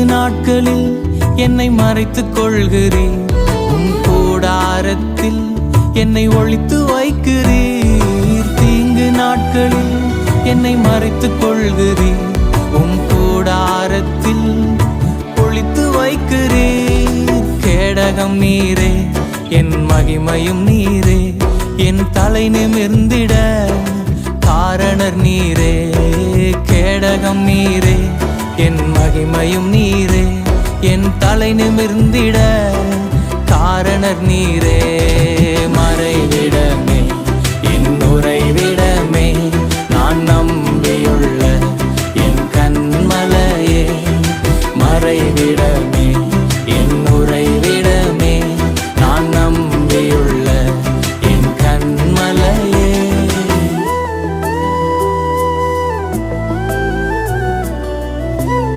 நாட்களில் என்னை மறைத்துக் கொள்கிறீர், உம் கூடாரத்தில் என்னை ஒளித்து வைக்கிறீர். தீங்கு நாட்களில் என்னை மறைத்துக் கொள்கிறீர், உம் கூடாரத்தில் ஒளித்து வைக்கிறீர். கேடகம் நீரே, என் மகிமையும் நீரே, என் தலை நிமிர்ந்திட காரணர் நீரே. கேடகம் நீரே, என் மகிமையும் நீரே, என் தலை நிமிர்ந்திட காரணர் நீரே. மறைவிடமே, என் உறைவிடமே, நான் நம்பியுள்ள என் கண்மலையே. மறைவிடமே,